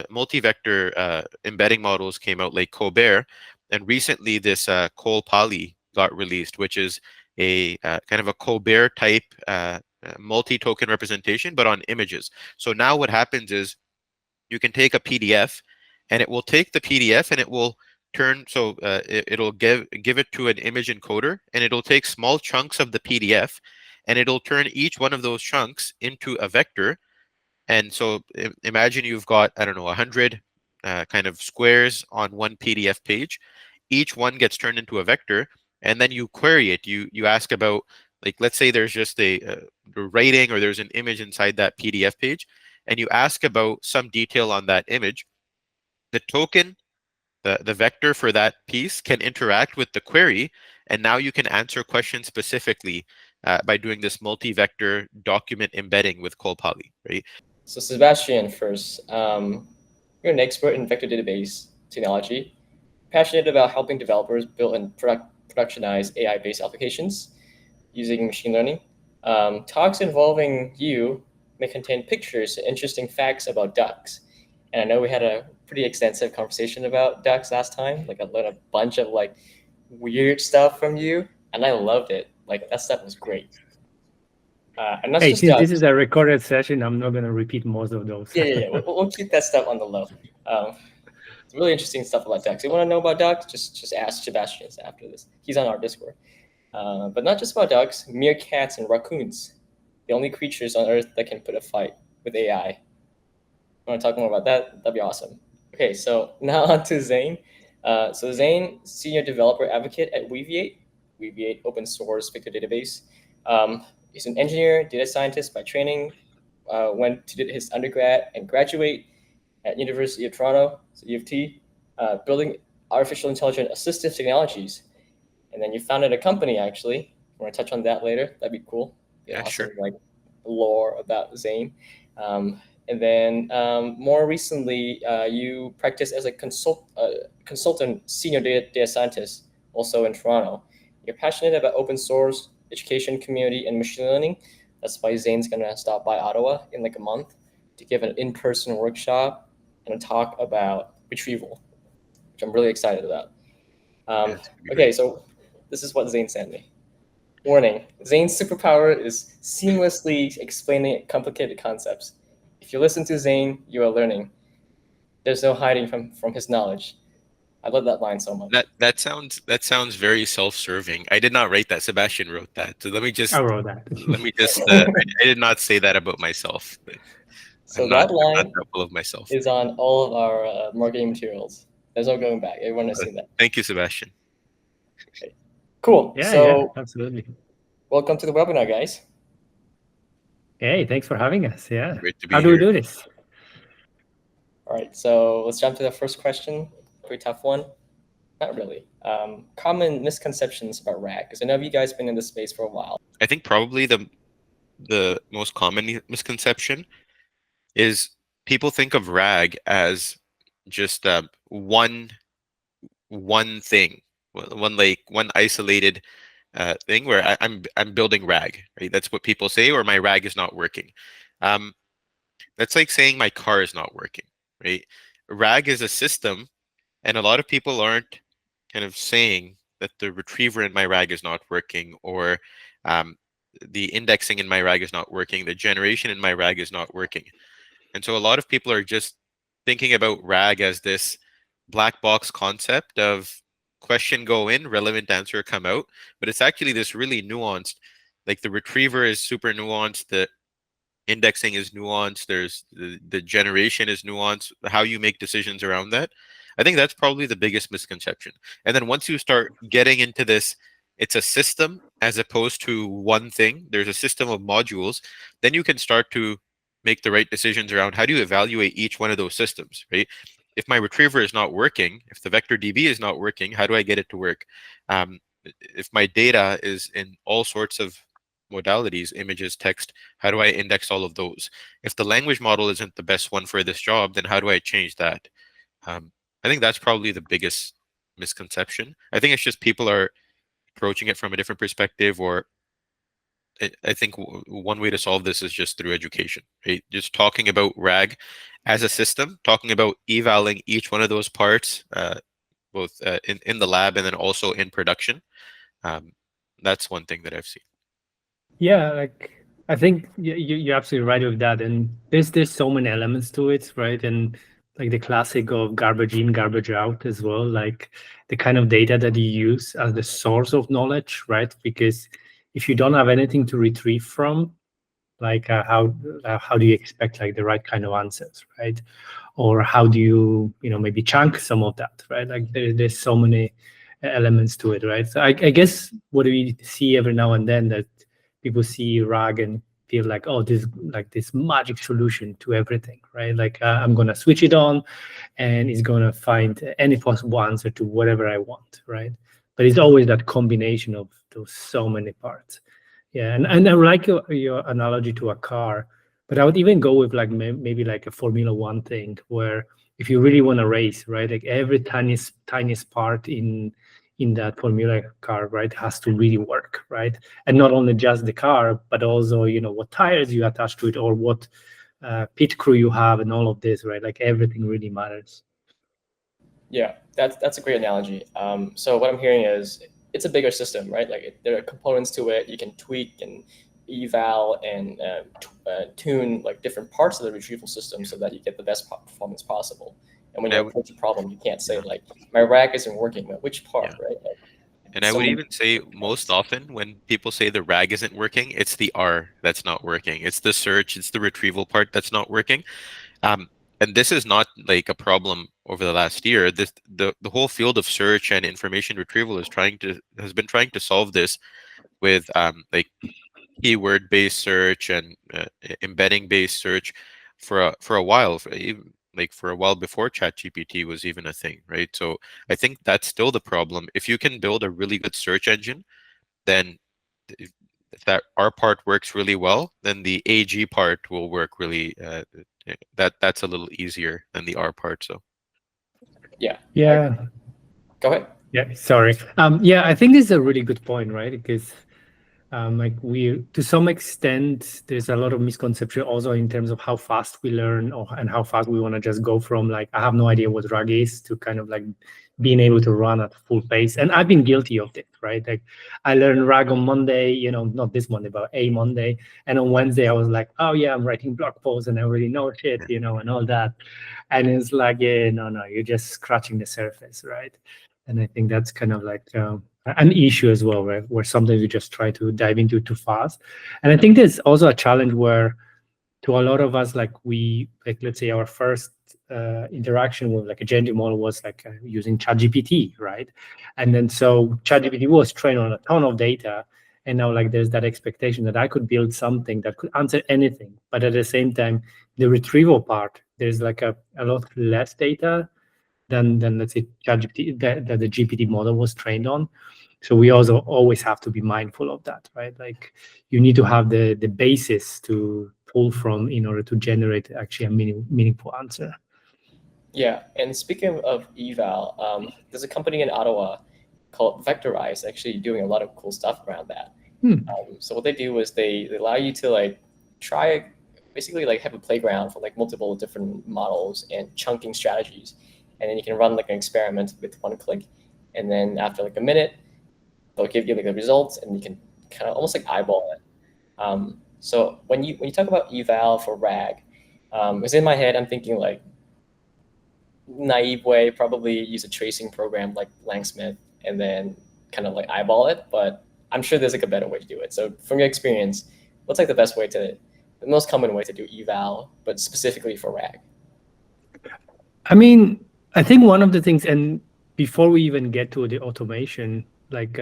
multi-vector embedding models came out, like Colbert, and recently this Col-Poly got released, which is a kind of a Colbert type multi-token representation, but on images. So now what happens is you can take a PDF, and it will take the PDF and it will turn, so it'll give it to an image encoder, and it'll take small chunks of the PDF, and it'll turn each one of those chunks into a vector. And so imagine you've got, I don't know, 100 kind of squares on one PDF page. Each one gets turned into a vector, and then you query it. You ask about, like, let's say there's just a writing, or there's an image inside that PDF page, and you ask about some detail on that image. The token, the vector for that piece, can interact with the query, and now you can answer questions specifically by doing this multi-vector document embedding with Col-Poly, right? So Sebastian, first, you're an expert in vector database technology, passionate about helping developers build and productionize AI-based applications using machine learning. Talks involving you may contain pictures and interesting facts about ducks. And I know we had a pretty extensive conversation about ducks last time. Like, I learned a bunch of like weird stuff from you, and I loved it. Like, that stuff was great. And that's Hey, just since ducks. this is a recorded session, I'm not going to repeat most of those. Yeah. We'll keep that stuff on the low. It's really interesting stuff about ducks. You want to know about ducks? Just ask Sebastian after this. He's on our Discord. But not just about ducks, meerkats and raccoons, the only creatures on Earth that can put a fight with AI. You want to talk more about that? That'd be awesome. Okay, so now on to Zain. So Zain, senior developer advocate at Weaviate. Weaviate open source vector database. He's an engineer, data scientist by training. Went to his undergrad and graduate at University of Toronto, so U of T, building artificial intelligence assistive technologies. And then you founded a company, actually. I want to touch on that later. That'd be cool. Yeah, awesome, sure. like lore about Zain. And then more recently, you practice as a consultant senior data scientist, also in Toronto. You're passionate about open source, education, community, and machine learning. That's why Zain's going to stop by Ottawa in like a month to give an in-person workshop and talk about retrieval, which I'm really excited about. Okay, so this is what Zain sent me. Warning, Zain's superpower is seamlessly explaining complicated concepts. If you listen to Zain, you are learning. There's no hiding from his knowledge. I love that line so much. That sounds very self-serving. I did not write that. Sebastian wrote that. So let me just. I wrote that. Let me just. I did not say that about myself. So I'm that not line full of myself. is on all of our marketing materials. There's no going back. Everyone has seen that. Thank you, Sebastian. Okay. Cool. Yeah, absolutely. Welcome to the webinar, guys. Hey, thanks for having us. Yeah. Great to be How do we do this? All right, so let's jump to the first question. Pretty tough one. Not really. Common misconceptions about RAG, because I know you guys been in this space for a while. I think probably the most common misconception is people think of RAG as just one thing, one isolated thing where I'm building RAG, right? That's what people say, or my RAG is not working. That's like saying my car is not working, right? RAG is a system, and a lot of people aren't kind of saying that the retriever in my RAG is not working, or the indexing in my RAG is not working, the generation in my RAG is not working. And so a lot of people are just thinking about RAG as this black box concept of question go in, relevant answer come out. But it's actually this really nuanced, like the retriever is super nuanced, the indexing is nuanced, there's the generation is nuanced, how you make decisions around that. I think that's probably the biggest misconception. And then once you start getting into this, it's a system as opposed to one thing, there's a system of modules, then you can start to make the right decisions around how do you evaluate each one of those systems, right? If my retriever is not working, if the vector DB is not working, how do I get it to work? If my data is in all sorts of modalities, images, text, how do I index all of those? If the language model isn't the best one for this job, then how do I change that? I think that's probably the biggest misconception. I think it's just people are approaching it from a different perspective, or I think one way to solve this is just through education, right? Just talking about RAG as a system, talking about evaling each one of those parts, both in the lab and then also in production. That's one thing that I've seen. Yeah, like I think you're absolutely right with that, and there's so many elements to it, right? And like the classic of garbage in, garbage out as well, like the kind of data that you use as the source of knowledge, right? Because if you don't have anything to retrieve from, like how do you expect like the right kind of answers, right? Or how do you maybe chunk some of that, right? Like there's so many elements to it, right? So I guess what we see every now and then that people see RAG and feel like, oh, this like this magic solution to everything, right? Like I'm gonna switch it on and it's gonna find any possible answer to whatever I want, right? But it's always that combination of those so many parts. Yeah, and I like your analogy to a car, but I would even go with like maybe like a Formula One thing where if you really want to race, right, like every tiniest part in that Formula car, right, has to really work, right, and not only just the car, but also what tires you attach to it or what pit crew you have and all of this, right, like everything really matters. Yeah, that's a great analogy. So what I'm hearing is it's a bigger system, right? Like there are components to it. You can tweak and eval and tune like different parts of the retrieval system so that you get the best performance possible. And when you approach a problem, you can't say like my RAG isn't working. Which part, right? Like, and I would even say most often when people say the RAG isn't working, it's the R that's not working. It's the search, it's the retrieval part that's not working. And this is not like a problem over the last year. The whole field of search and information retrieval has been trying to solve this with like keyword-based search and embedding-based search for a while, for a while before ChatGPT was even a thing, right? So I think that's still the problem. If you can build a really good search engine, then if that R part works really well, then the AG part will work really. That's a little easier than the R part. So yeah. Go ahead. Yeah, sorry. Yeah, I think this is a really good point, right? Because like to some extent, there's a lot of misconception also in terms of how fast we learn and how fast we want to just go from like, I have no idea what RAG is to kind of like being able to run at full pace. And I've been guilty of it, right? Like I learned RAG on Monday, not this Monday, but a Monday. And on Wednesday, I was like, oh yeah, I'm writing blog posts and I already know shit, and all that. And it's like, yeah, no, you're just scratching the surface, right? And I think that's kind of like an issue as well, right? Where sometimes you just try to dive into too fast. And I think there's also a challenge where to a lot of us, like let's say our first interaction with like a generative model was like using ChatGPT, right? And then so ChatGPT was trained on a ton of data. And now like there's that expectation that I could build something that could answer anything. But at the same time, the retrieval part, there's like a lot less data than let's say ChatGPT that the GPT model was trained on. So we also always have to be mindful of that, right? Like you need to have the basis to pull from in order to generate actually a meaningful answer. Yeah, and speaking of eval, there's a company in Ottawa called Vectorize actually doing a lot of cool stuff around that. So what they do is they allow you to like try basically like have a playground for like multiple different models and chunking strategies. And then you can run like an experiment with one click. And then after like a minute, they'll give you like the results and you can kind of almost like eyeball it. So when you talk about eval for RAG, because in my head, I'm thinking like naive way, probably use a tracing program like Langsmith and then kind of like eyeball it. But I'm sure there's like a better way to do it. So from your experience, what's like the most common way to do eval, but specifically for RAG? I mean, I think one of the things, and before we even get to the automation, like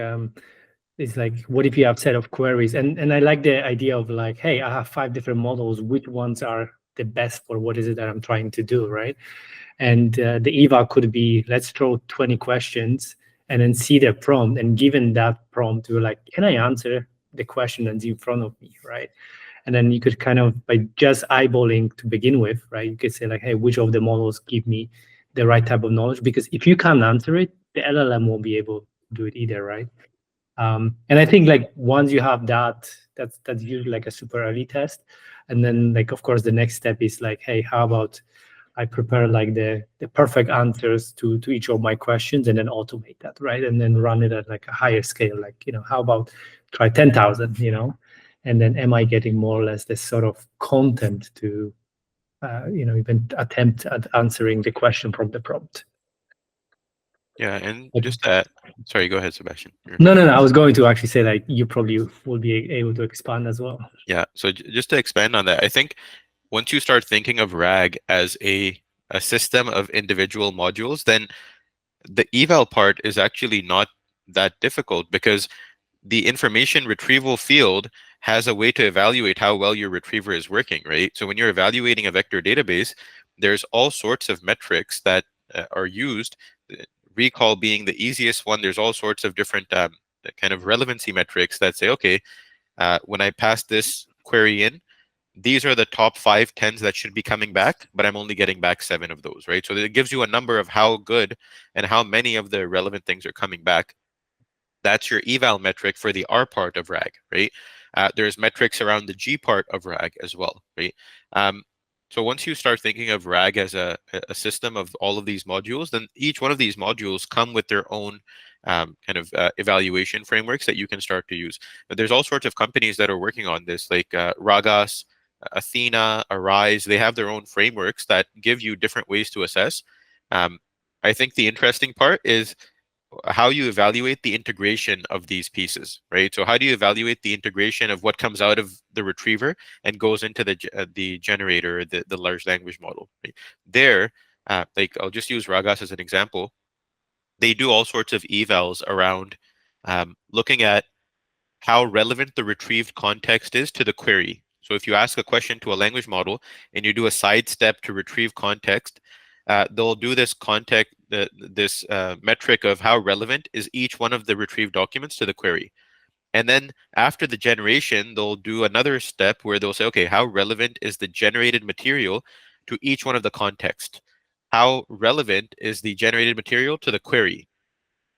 it's like, what if you have a set of queries? And I like the idea of like, hey, I have 5 different models. Which ones are the best for what is it that I'm trying to do, right? And the eval could be, let's throw 20 questions and then see the prompt. And given that prompt, you're like, can I answer the question that's in front of me, right? And then you could kind of, by just eyeballing to begin with, right, you could say like, hey, which of the models give me the right type of knowledge? Because if you can't answer it, the LLM won't be able to do it either, right? And I think like once you have that that's usually like a super early test. And then like, of course, the next step is like, hey, how about I prepare like the perfect answers to each of my questions and then automate that, right? And then run it at like a higher scale, like, how about try 10,000, and then am I getting more or less this sort of content to, even attempt at answering the question from the prompt. Yeah, and Like- just that. Sorry, go ahead, Sebastian. No, I was going to actually say like you probably will be able to expand as well. Yeah, so just to expand on that, I think once you start thinking of RAG as a system of individual modules, then the eval part is actually not that difficult, because the information retrieval field has a way to evaluate how well your retriever is working, right? So when you're evaluating a vector database, there's all sorts of metrics that are used, recall being the easiest one. There's all sorts of different kind of relevancy metrics that say, okay, when I pass this query in, these are the top 5 tens that should be coming back, but I'm only getting back 7 of those, right? So it gives you a number of how good and how many of the relevant things are coming back. That's your eval metric for the R part of RAG, right? There's metrics around the G part of RAG as well, right? So once you start thinking of RAG as a system of all of these modules, then each one of these modules come with their own kind of evaluation frameworks that you can start to use. But there's all sorts of companies that are working on this, like Ragas, Athena, Arise. They have their own frameworks that give you different ways to assess. I think the interesting part is how you evaluate the integration of these pieces, right? So how do you evaluate the integration of what comes out of the retriever and goes into the generator, the large language model, right? There, like I'll just use Ragas as an example. They do all sorts of evals around looking at how relevant the retrieved context is to the query. So if you ask a question to a language model and you do a sidestep to retrieve context, they'll do this metric of how relevant is each one of the retrieved documents to the query. And then after the generation, they'll do another step where they'll say, okay, how relevant is the generated material to each one of the context? How relevant is the generated material to the query?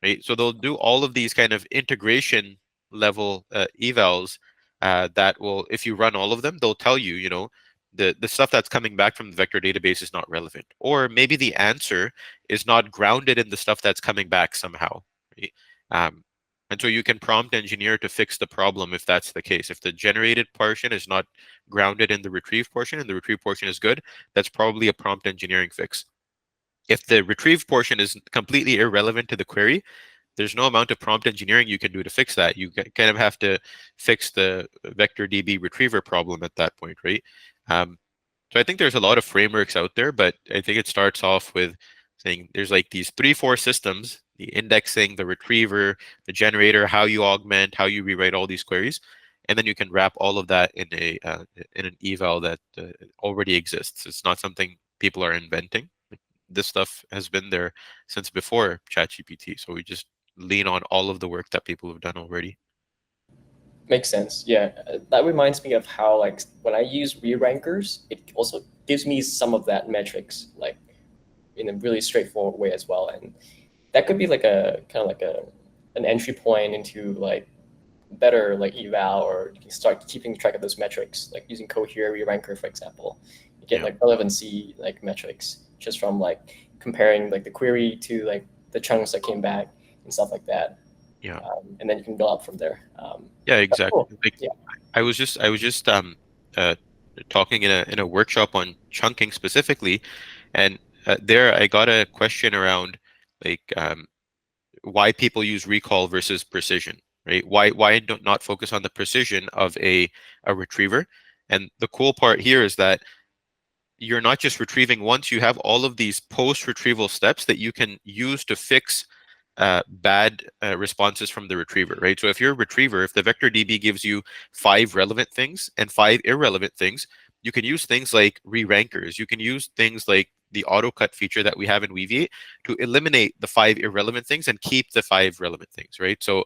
Right? So they'll do all of these kind of integration level evals that will, if you run all of them, they'll tell you, the stuff that's coming back from the vector database is not relevant, or maybe the answer is not grounded in the stuff that's coming back somehow. Right? And so you can prompt engineer to fix the problem if that's the case. If the generated portion is not grounded in the retrieve portion and the retrieve portion is good, that's probably a prompt engineering fix. If the retrieve portion is completely irrelevant to the query, there's no amount of prompt engineering you can do to fix that. You kind of have to fix the vector DB retriever problem at that point, right? So I think there's a lot of frameworks out there, but I think it starts off with saying there's like these 3-4 systems: the indexing, the retriever, the generator, how you augment, how you rewrite all these queries, and then you can wrap all of that in an eval that already exists. It's not something people are inventing. This stuff has been there since before ChatGPT, so we just lean on all of the work that people have done already. Makes sense. Yeah, that reminds me of how like when I use re-rankers, it also gives me some of that metrics like in a really straightforward way as well, and that could be like a kind of like an entry point into like better like eval, or you can start keeping track of those metrics like using Cohere re-ranker, for example. You get like relevancy like metrics just from like comparing like the query to like the chunks that came back and stuff like that. Yeah. And then you can build up from there. Yeah, exactly. Cool. Like, Yeah. I was just talking in a workshop on chunking specifically, and there I got a question around like why people use recall versus precision, right? Why not focus on the precision of a retriever? And the cool part here is that you're not just retrieving once, you have all of these post-retrieval steps that you can use to fix bad responses from the retriever, right? So if you're a retriever, if the vector DB gives you 5 relevant things and 5 irrelevant things, you can use things like re-rankers. You can use things like the auto cut feature that we have in Weaviate to eliminate the 5 irrelevant things and keep the 5 relevant things, right? So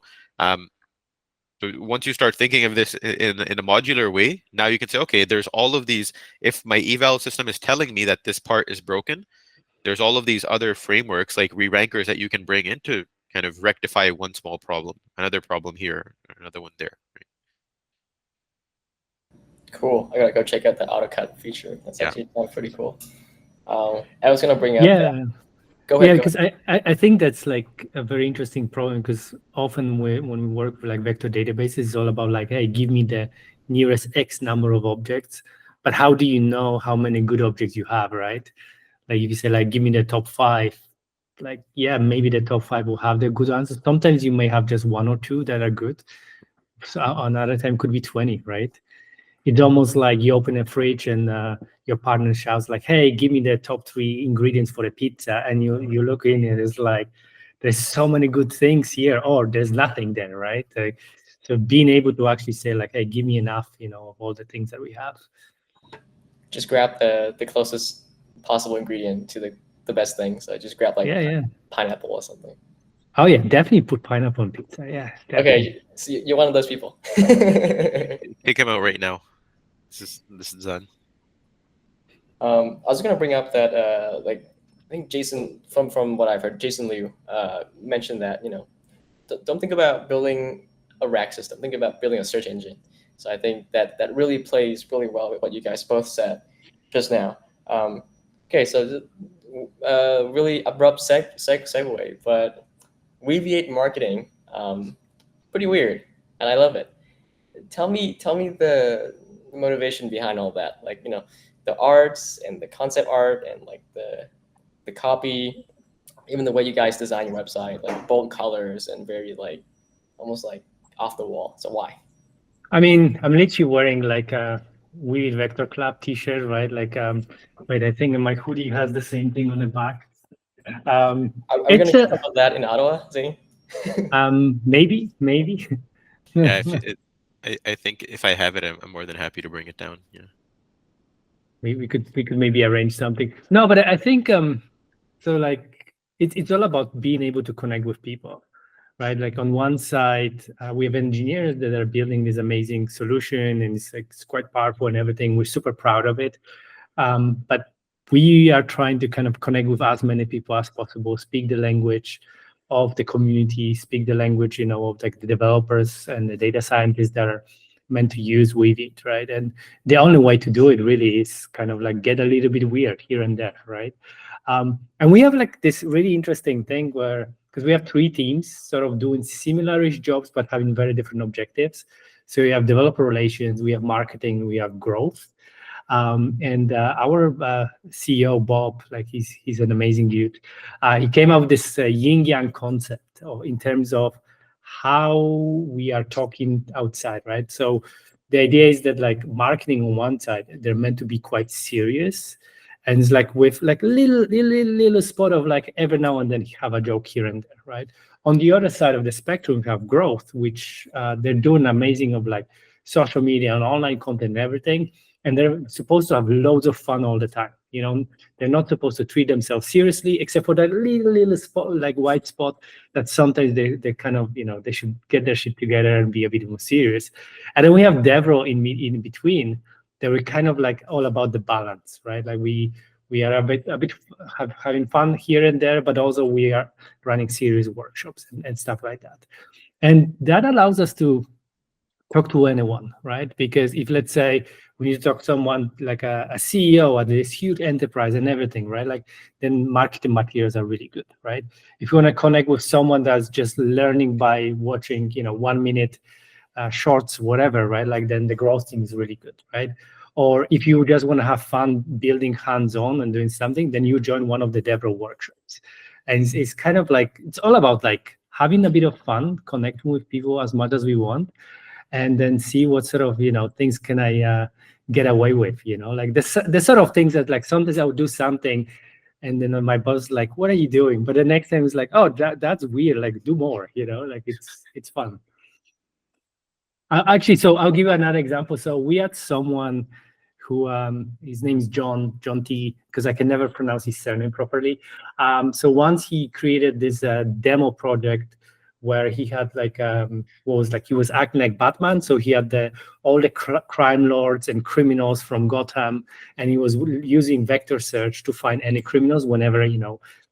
so once you start thinking of this in a modular way, now you can say, okay, there's all of these. If my eval system is telling me that this part is broken, there's all of these other frameworks like re-rankers that you can bring in to kind of rectify one small problem, another problem here, another one there. Right? Cool. I gotta go check out the AutoCAD feature. That's Yeah. actually pretty cool. I was gonna bring up. Yeah. Go ahead. Yeah, Go because ahead. I think that's like a very interesting problem, because often when we work with like vector databases, it's all about like, hey, give me the nearest X number of objects. But how do you know how many good objects you have, right? Like if you say like, give me the top 5, like, yeah, maybe the top 5 will have the good answers. Sometimes you may have just 1 or 2 that are good. So another time could be 20, right? It's almost like you open a fridge and your partner shouts like, hey, give me the top 3 ingredients for a pizza. And you look in and it's like, there's so many good things here, or there's nothing there, right? So being able to actually say like, hey, give me enough, of all the things that we have. Just grab the closest possible ingredient to the best thing. So just grab like pineapple or something. Oh yeah, definitely put pineapple on pizza. Yeah, definitely. Okay, so you're one of those people. Pick him out right now. This is Zain. I was gonna bring up that I think Jason, from what I've heard, Jason Liu mentioned that don't think about building a rack system. Think about building a search engine. So I think that really plays really well with what you guys both said just now. Okay, so really abrupt segue, but Weaviate marketing, pretty weird, and I love it. Tell me the motivation behind all that, like the arts and the concept art and like the copy, even the way you guys design your website, like bold colors and very like almost like off the wall. So why? I mean, I'm literally wearing like a Weaviate Vector Club t-shirt, right? Like, wait, I think my hoodie has the same thing on the back. Are we going to talk about that in Ottawa, Zain? Maybe. Yeah, I think if I have it, I'm more than happy to bring it down. Yeah. We could maybe arrange something. No, but I think so like it's all about being able to connect with people, right? Like on one side, we have engineers that are building this amazing solution, and it's quite powerful and everything. We're super proud of it, but we are trying to kind of connect with as many people as possible, speak the language of the community, speak the language, of like the developers and the data scientists that are meant to use Weaviate, right? And the only way to do it really is kind of like get a little bit weird here and there, right? And we have like this really interesting thing where, because we have 3 teams sort of doing similar-ish jobs, but having very different objectives. So we have developer relations, we have marketing, we have growth. And our CEO, Bob, like he's an amazing dude. He came up with this yin-yang concept in terms of how we are talking outside, right? So the idea is that like marketing on one side, they're meant to be quite serious. And it's like with like little spot of like every now and then you have a joke here and there, right? On the other side of the spectrum, we have growth, which they're doing amazing of like social media and online content and everything. And they're supposed to have loads of fun all the time. They're not supposed to treat themselves seriously, except for that little spot, like white spot, that sometimes they kind of, they should get their shit together and be a bit more serious. And then we have DevRel in between. They were kind of like all about the balance, right? Like we are a bit having fun here and there, but also we are running serious workshops and stuff like that. And that allows us to talk to anyone, right? Because if, let's say, we need to talk to someone like a CEO at this huge enterprise and everything, right? Like then marketing materials are really good, right? If you want to connect with someone that's just learning by watching, 1 minute shorts, whatever, right? Like then the growth team is really good, right? Or if you just want to have fun building hands-on and doing something, then you join one of the DevRel workshops. And it's kind of like, it's all about like having a bit of fun, connecting with people as much as we want, and then see what sort of, things can I get away with, like the sort of things that like sometimes I would do something and then my boss is like, what are you doing? But the next time it's like, oh, that's weird. Like do more, like it's fun. Actually, so I'll give you another example. So we had someone who, his name is John T, because I can never pronounce his surname properly. So once he created this demo project where he had like, he was acting like Batman. So he had all the crime lords and criminals from Gotham, and he was using vector search to find any criminals whenever,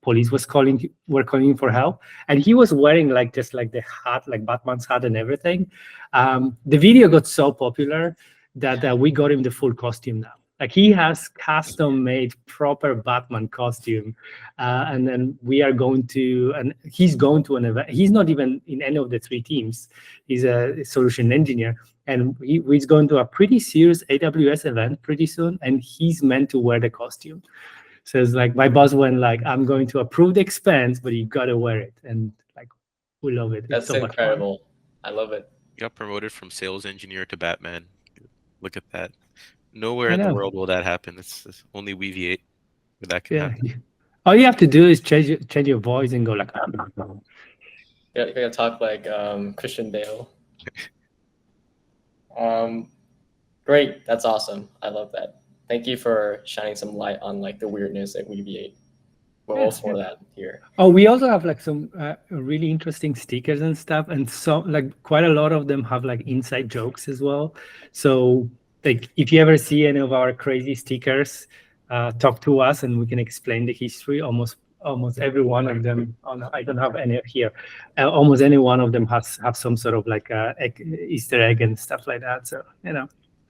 police were calling for help. And he was wearing like just like the hat, like Batman's hat and everything. The video got so popular that we got him the full costume now. Like he has custom made proper Batman costume, and then we are going to, and he's going to an event. He's not even in any of the 3 teams. He's a solution engineer, and he's going to a pretty serious AWS event pretty soon, and he's meant to wear the costume. So it's like my boss went like, I'm going to approve the expense, but you gotta wear it, and like we love it. That's it's so incredible. I love it. Got promoted from sales engineer to Batman. Look at that. Nowhere in the world will that happen. It's only Weaviate where that can happen. All you have to do is change your voice and go like. You gotta talk like Christian Bale. Great, that's awesome. I love that. Thank you for shining some light on like the weirdness at Weaviate. We're all for that here. Oh, we also have like some really interesting stickers and stuff, and so like quite a lot of them have like inside jokes as well. So like if you ever see any of our crazy stickers, talk to us and we can explain the history. Almost every one of them. Oh no, I don't have any here. Almost any one of them have some sort of like Easter egg and stuff like that. So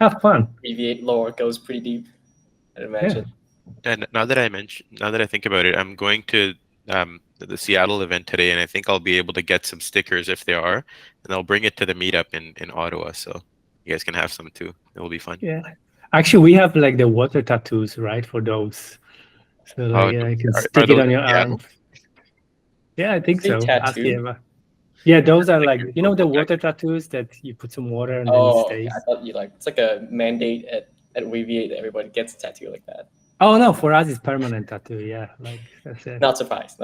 have fun. Weaviate lore goes pretty deep, I'd imagine. Yeah. And now that I think about it, I'm going to the Seattle event today, and I think I'll be able to get some stickers if they are, and I'll bring it to the meetup in Ottawa, so you guys can have some too. It will be fun. Yeah, actually, we have like the water tattoos, right, for those. So like, you can stick it on your arm. Yeah, I think so. Ask Eva. Yeah, those are like the water tattoos that you put some water and then it stays. I thought it's like a mandate at Weaviate that everybody gets a tattoo like that. Oh no, for us it's permanent tattoo. Yeah, like that's it. Not surprised.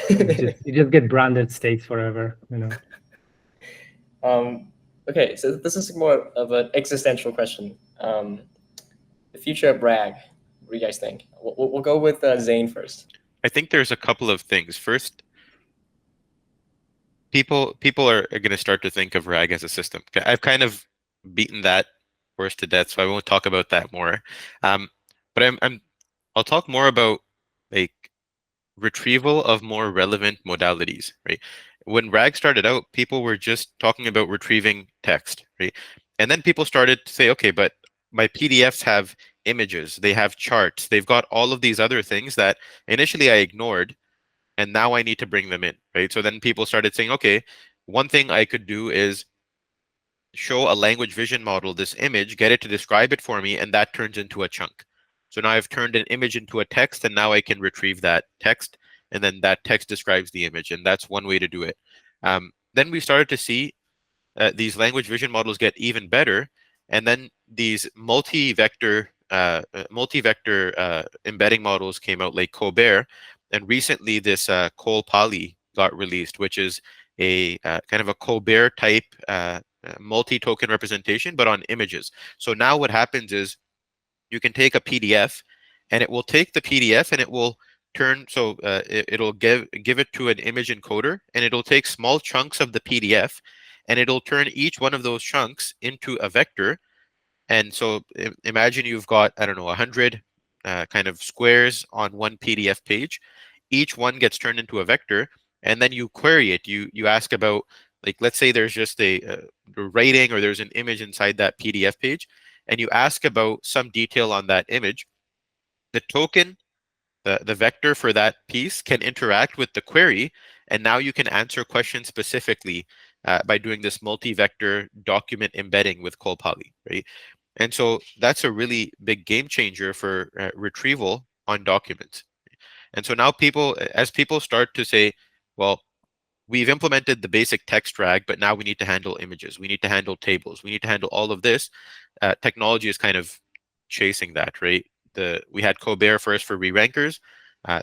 You just get branded, stays forever. Okay, so this is more of an existential question. The future of RAG. What do you guys think? We'll go with Zain first. I think there's a couple of things. First, people are going to start to think of RAG as a system. I've kind of beaten that horse to death, so I won't talk about that more. But I'll talk more about like retrieval of more relevant modalities, right? When RAG started out, people were just talking about retrieving text, right? And then people started to say, okay, but my PDFs have images, they have charts, they've got all of these other things that initially I ignored, and now I need to bring them in, right? So then people started saying, okay, one thing I could do is show a language vision model this image, get it to describe it for me, and that turns into a chunk. So now I've turned an image into a text, and now I can retrieve that text, and then that text describes the image, and that's one way to do it. Then we started to see these language vision models get even better, and then these multi-vector embedding models came out, like Colbert, and recently this Cole Poly got released, which is a kind of a Colbert type multi-token representation, but on images. So now what happens is you can take a PDF, and it will take the PDF and it will turn, so it'll give it to an image encoder, and it'll take small chunks of the PDF, and it'll turn each one of those chunks into a vector. And so imagine you've got, I don't know, 100 kind of squares on one PDF page. Each one gets turned into a vector, and then you query it. You ask about, like, let's say there's just a writing or there's an image inside that PDF page, and you ask about some detail on that image. The token, the vector for that piece, can interact with the query, and now you can answer questions specifically by doing this multi-vector document embedding with Cole Poly, right? And so that's a really big game changer for retrieval on documents. And so now as people start to say, well, we've implemented the basic text RAG, but now we need to handle images, we need to handle tables, we need to handle all of this. Technology is kind of chasing that, right? We had Colbert first for re-rankers.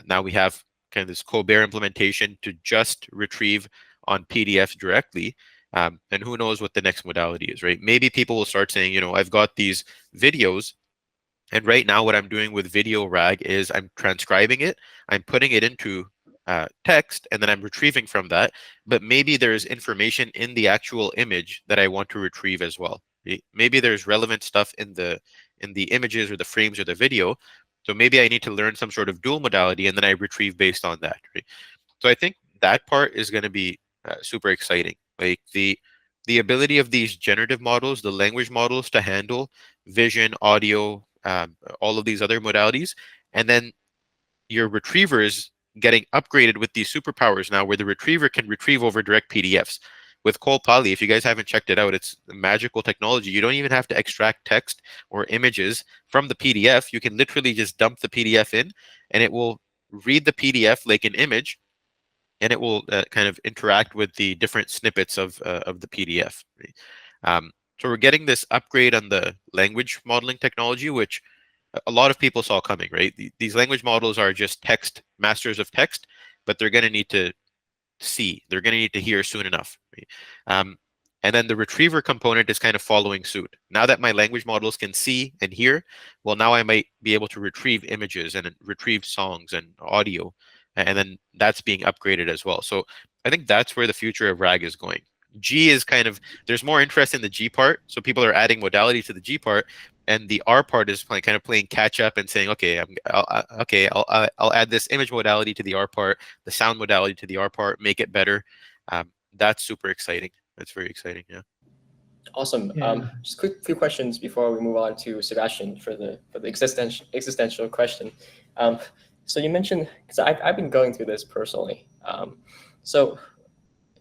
Now we have kind of this Colbert implementation to just retrieve on PDFs directly. And who knows what the next modality is, right? Maybe people will start saying, I've got these videos, and right now what I'm doing with video RAG is I'm transcribing it, I'm putting it into text, and then I'm retrieving from that. But maybe there's information in the actual image that I want to retrieve as well. Maybe there's relevant stuff in the images or the frames or the video. So maybe I need to learn some sort of dual modality, and then I retrieve based on that, right? So I think that part is going to be super exciting. Like the the ability of these generative models, the language models, to handle vision, audio, all of these other modalities, and then your retrievers getting upgraded with these superpowers now, where the retriever can retrieve over direct PDFs. With Cole Poly, if you guys haven't checked it out, it's magical technology. You don't even have to extract text or images from the PDF. You can literally just dump the PDF in, and it will read the PDF like an image, and it will kind of interact with the different snippets of the PDF. Right? So we're getting this upgrade on the language modeling technology, which a lot of people saw coming, right? These language models are just text, masters of text, but they're going to need to see. They're going to need to hear soon enough. Right? And then the retriever component is kind of following suit. Now that my language models can see and hear, well, now I might be able to retrieve images and retrieve songs and audio, and then that's being upgraded as well. So I think that's where the future of RAG is going. G is kind of, there's more interest in the G part, so people are adding modality to the G part, and the R part is kind of playing catch up and saying, okay, I'll add this image modality to the R part, the sound modality to the R part, make it better. That's super exciting. That's very exciting. Yeah. Awesome. Yeah. Just quick few questions before we move on to Sebastian for the existential question. So you mentioned, because I've been going through this personally. So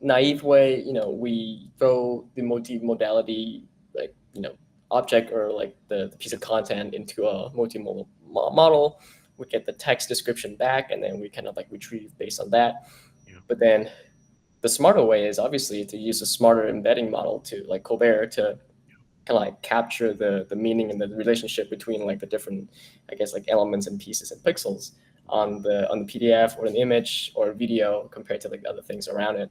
naive way, we throw the multi-modality, like, object or like the piece of content into a multimodal model. We get the text description back, and then we kind of like retrieve based on that. Yeah. But then the smarter way is obviously to use a smarter embedding model to like Colbert to kind of like capture the meaning and the relationship between like the different, I guess, like elements and pieces and pixels on the PDF or an image or a video compared to like the other things around it.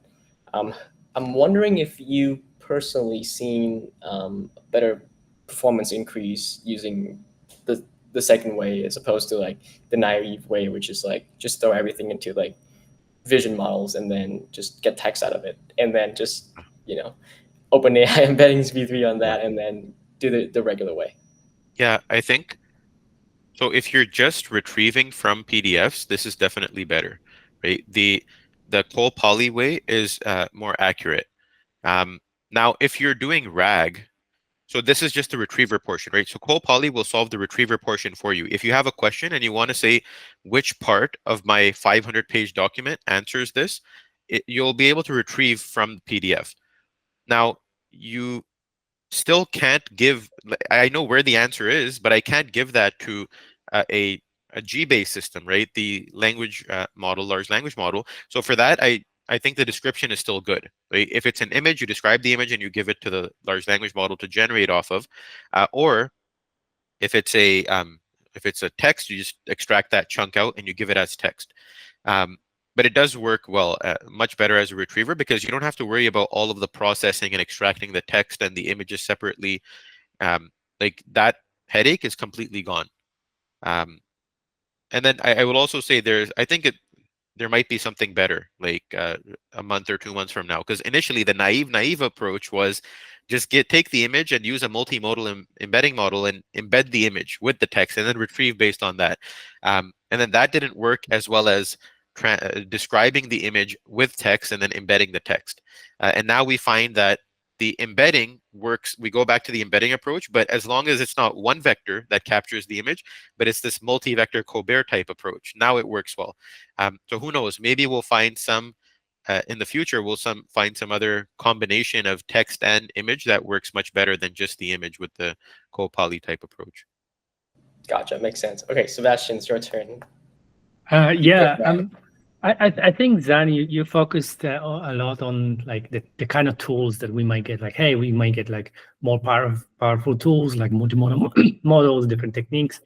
I'm wondering if you personally seen better performance increase using the second way as opposed to like the naive way, which is like just throw everything into like vision models and then just get text out of it, and then just open AI embeddings v3 on that, and then do the regular way. Yeah, I think so. If you're just retrieving from PDFs, this is definitely better, right? The Cole Poly way is more accurate. Now, if you're doing RAG, so this is just the retriever portion, right? So Cole Poly will solve the retriever portion for you. If you have a question and you want to say which part of my 500-page document answers this, you'll be able to retrieve from the PDF. Now, you still can't give, I know where the answer is, but I can't give that to a G-based system, right? The language model, large language model. So for that, I think the description is still good. Right? If it's an image, you describe the image and you give it to the large language model to generate off of, or if it's a text, you just extract that chunk out and you give it as text. But it does work well, much better as a retriever, because you don't have to worry about all of the processing and extracting the text and the images separately. Like that headache is completely gone. And then I will also say I think there might be something better, like a month or 2 months from now, because initially the naive approach was just take the image and use a multimodal embedding model and embed the image with the text and then retrieve based on that. And then that didn't work as well as describing the image with text and then embedding the text. And now we find that the embedding works. We go back to the embedding approach, but as long as it's not one vector that captures the image, but it's this multi-vector Colbert type approach, now it works well. So who knows? Maybe we'll find some in the future. We'll find some other combination of text and image that works much better than just the image with the Cole Poly type approach. Gotcha, makes sense. Okay, Sebastian, it's your turn. I think, Zain, you focused a lot on like the kind of tools that we might get. Like, hey, we might get like more powerful tools like multimodal models, different techniques.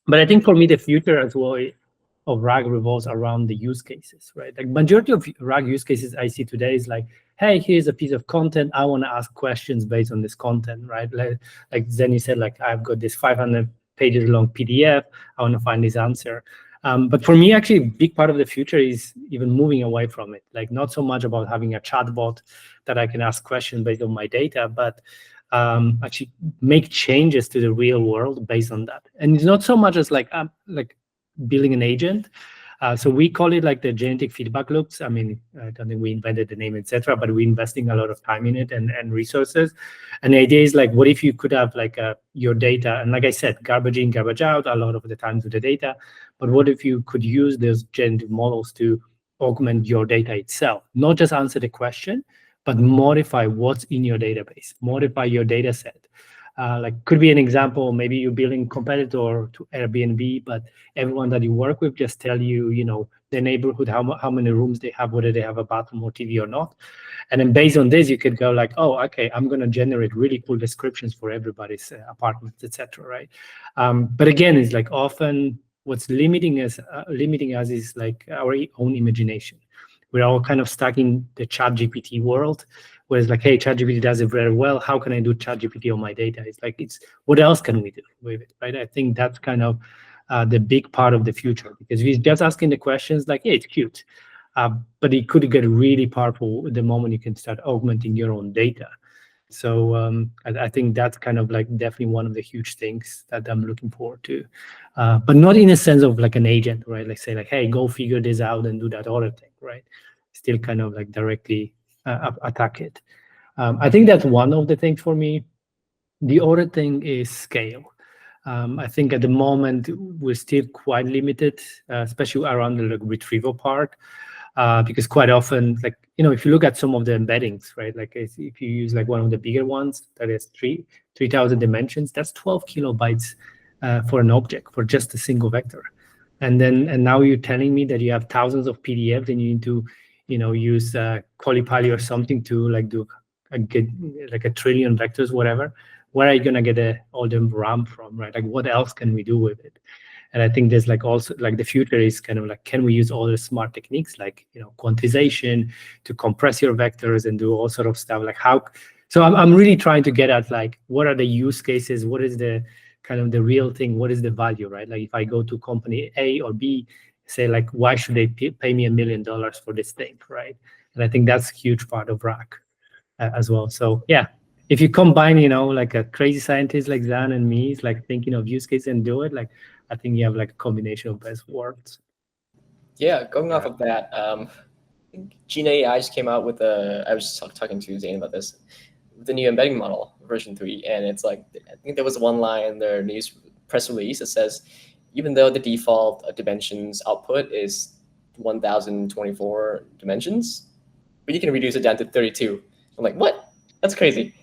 But I think for me, the future as well of RAG revolves around the use cases, right? Like majority of RAG use cases I see today is like, hey, here's a piece of content. I want to ask questions based on this content, right? Like Zain said, like I've got this 500 pages long PDF. I want to find this answer. But for me, actually, a big part of the future is even moving away from it. Like not so much about having a chatbot that I can ask questions based on my data, but actually make changes to the real world based on that. And it's not so much as like building an agent, So we call it like the genetic feedback loops. I mean, I don't think we invented the name, etc., but we're investing a lot of time in it and resources. And the idea is like, what if you could have like your data, and like I said, garbage in, garbage out a lot of the times with the data, but what if you could use those generative models to augment your data itself, not just answer the question, but modify what's in your database, modify your data set. Like could be an example, maybe you're building competitor to Airbnb, but everyone that you work with just tell you, you know, the neighborhood, how many rooms they have, whether they have a bathroom or TV or not. And then based on this, you could go like, oh, okay, I'm going to generate really cool descriptions for everybody's apartments, etc. Right? But again, it's like often what's limiting us is like our own imagination. We're all kind of stuck in the ChatGPT world, where it's like, hey, ChatGPT does it very well. How can I do ChatGPT on my data? It's like, what else can we do with it, right? I think that's kind of the big part of the future, because if you're just asking the questions like, yeah, it's cute, but it could get really powerful the moment you can start augmenting your own data. So I think that's kind of like definitely one of the huge things that I'm looking forward to, but not in a sense of like an agent, right? Like say like, hey, go figure this out and do that other thing, right? Still kind of like directly attack it. I think that's one of the things for me. The other thing is scale. I think at the moment we're still quite limited, especially around the like, retrieval part. Because quite often, like, you know, if you look at some of the embeddings, right, like if you use like one of the bigger ones that is 3,000 dimensions, that's 12 kilobytes for an object, for just a single vector. And now you're telling me that you have thousands of PDFs and you need to, you know, use Qualipali or something to like do get like a trillion vectors, whatever. Where are you gonna get all the RAM from, right? Like what else can we do with it? And I think there's like also like the future is kind of like, can we use all the smart techniques like, you know, quantization to compress your vectors and do all sort of stuff, like how, so I'm really trying to get at like, what are the use cases? What is the kind of the real thing? What is the value, right? Like if I go to company A or B, say like, why should they pay me $1 million for this thing, right? And I think that's a huge part of RAC as well. So yeah, if you combine, you know, like a crazy scientist like Zain and me, it's like thinking of use case and do it, like I think you have like a combination of best worlds. Yeah, going off of that, I think Gene AI just came out with I was talking to Zain about this, the new embedding model version 3, and it's like, I think there was one line in their news press release that says, even though the default dimensions output is 1024 dimensions, but you can reduce it down to 32. I'm like, what? That's crazy.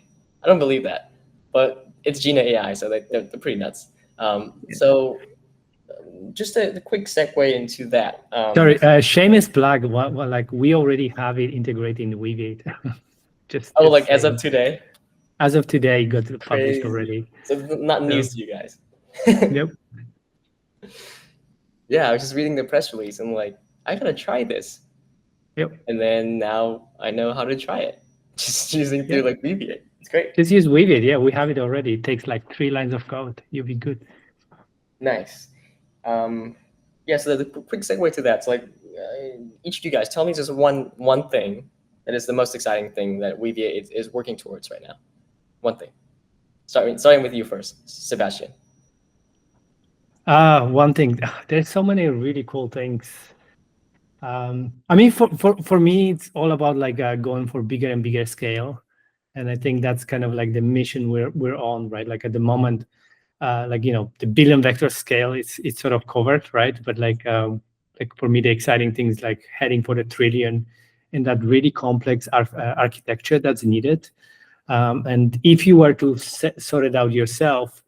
I don't believe that, but it's Gene AI, so they're pretty nuts. So just a quick segue into that. Sorry, shameless plug. Well, like we already have it integrated in Weaviate. just like saying. as of today? As of today, got published Crazy. already. So it's not news to you guys. Yep. Yeah, I was just reading the press release and like, I gotta try this. Yep. And then now I know how to try it. Just using through like Weaviate. It's great. Just use Weaviate. Yeah, we have it already. It takes like 3 lines of code. You'll be good. Nice. Yeah, so the quick segue to that. So like, each of you guys, tell me just one thing that is the most exciting thing that Weaviate is working towards right now. One thing. Starting with you first, Sebastian. One thing. There's so many really cool things. I mean, for me, it's all about like going for bigger and bigger scale, and I think that's kind of like the mission we're on, right? Like at the moment, like you know, the billion vector scale, it's sort of covered, right? But like for me, the exciting thing is like heading for the trillion, in that really complex architecture that's needed. And if you were to sort it out yourself,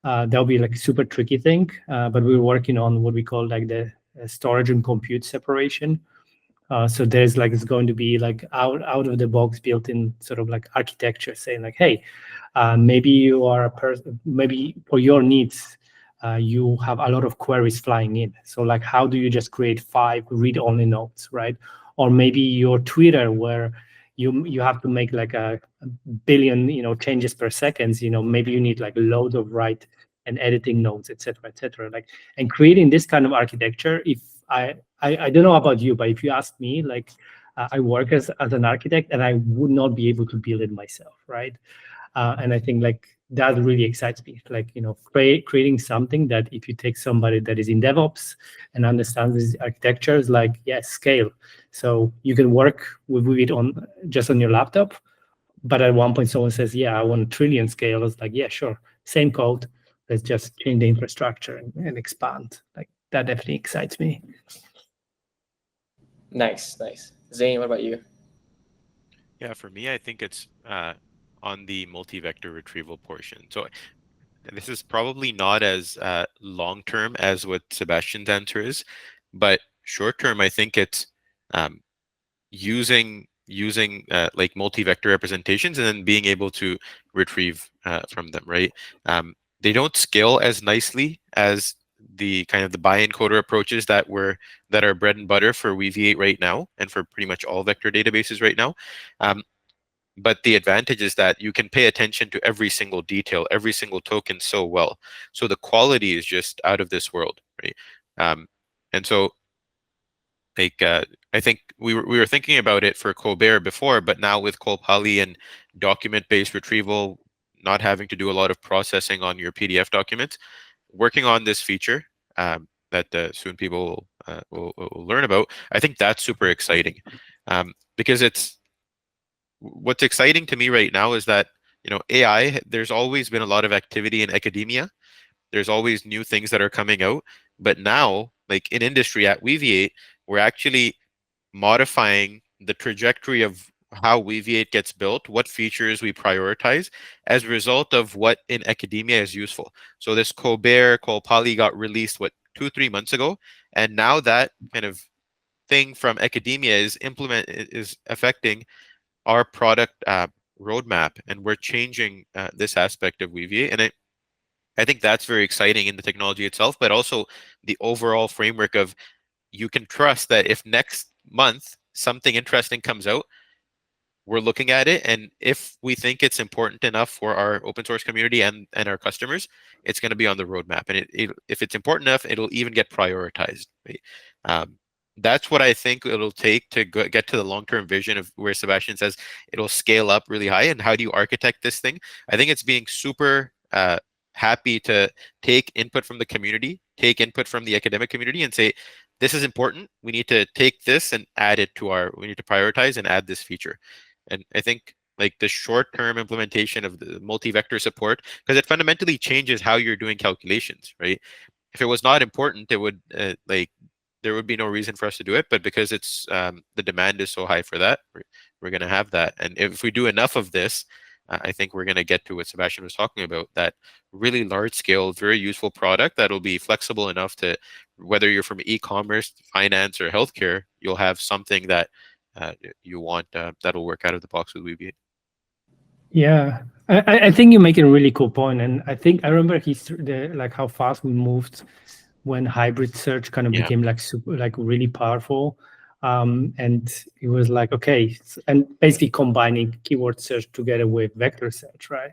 that'll be like a super tricky thing. But we're working on what we call like the storage and compute separation. So there's like, it's going to be like out of the box built-in sort of like architecture saying like, hey, maybe you are a person, maybe for your needs, you have a lot of queries flying in. So like, how do you just create 5 read-only nodes, right? Or maybe your Twitter where you have to make like a billion, you know, changes per second, you know, maybe you need like loads of write and editing nodes, et cetera, like, and creating this kind of architecture. If I don't know about you, but if you ask me, like, I work as an architect and I would not be able to build it myself, right? And I think like that really excites me. Like, creating something that if you take somebody that is in DevOps and understands this architecture, is like, yes, scale. So you can work with it just on your laptop, but at one point someone says, yeah, I want a trillion scale. It's like, yeah, sure, same code. Let's just change the infrastructure and expand. Like, that definitely excites me. Nice. Zain, what about you? Yeah, for me, I think it's on the multi-vector retrieval portion. So this is probably not as long-term as what Sebastian's answer is, but short-term, I think it's um, using like multi-vector representations and then being able to retrieve from them, right? They don't scale as nicely as the kind of the bi-encoder approaches that are bread and butter for Weaviate right now and for pretty much all vector databases right now. But the advantage is that you can pay attention to every single detail, every single token so well. So the quality is just out of this world, right? And so like I think we were thinking about it for Colbert before, but now with Colpali and document-based retrieval, not having to do a lot of processing on your PDF documents, working on this feature that soon people will learn about, I think that's super exciting because what's exciting to me right now is that AI. There's always been a lot of activity in academia. There's always new things that are coming out, but now, like in industry at Weaviate, we're actually modifying the trajectory of how Weaviate gets built, what features we prioritize as a result of what in academia is useful. So this Colpali got released, 2-3 months ago, and now that kind of thing from academia is affecting our product roadmap, and we're changing this aspect of Weaviate. And I think that's very exciting in the technology itself, but also the overall framework of you can trust that if next month something interesting comes out, we're looking at it, and if we think it's important enough for our open source community and our customers, it's going to be on the roadmap. And if it's important enough, it'll even get prioritized. Right? That's what I think it'll take to get to the long-term vision of where Sebastian says it'll scale up really high. And how do you architect this thing? I think it's being super happy to take input from the community, take input from the academic community, and say, this is important. We need to take this and add it to we need to prioritize and add this feature. And I think like the short-term implementation of the multi-vector support, because it fundamentally changes how you're doing calculations, right? If it was not important, it would there would be no reason for us to do it. But because it's the demand is so high for that, we're going to have that. And if we do enough of this, I think we're going to get to what Sebastian was talking about, that really large-scale, very useful product that'll be flexible enough to, whether you're from e-commerce, finance, or healthcare, you'll have something that you want that'll work out of the box with Weaviate. Yeah, I think you're making a really cool point, and I think I remember like how fast we moved when hybrid search kind of became like super, like really powerful, and it was like, okay, and basically combining keyword search together with vector search, right?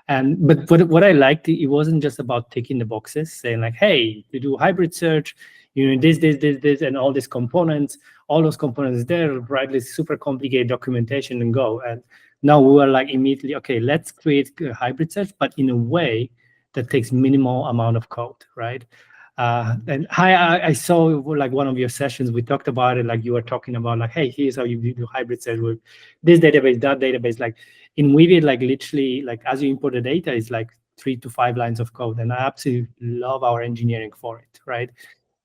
But what I liked, it wasn't just about ticking the boxes, saying like, hey, you do hybrid search, you know, this, and all these components, all those components there, write this super complicated documentation and go. And now we were like immediately, okay, let's create a hybrid search, but in a way that takes minimal amount of code, right? And I saw like one of your sessions, we talked about it, like you were talking about like, hey, here's how you do hybrid search with this database, that database. Like in Weaviate, like literally, like as you import the data, it's like 3 to 5 lines of code. And I absolutely love our engineering for it, right?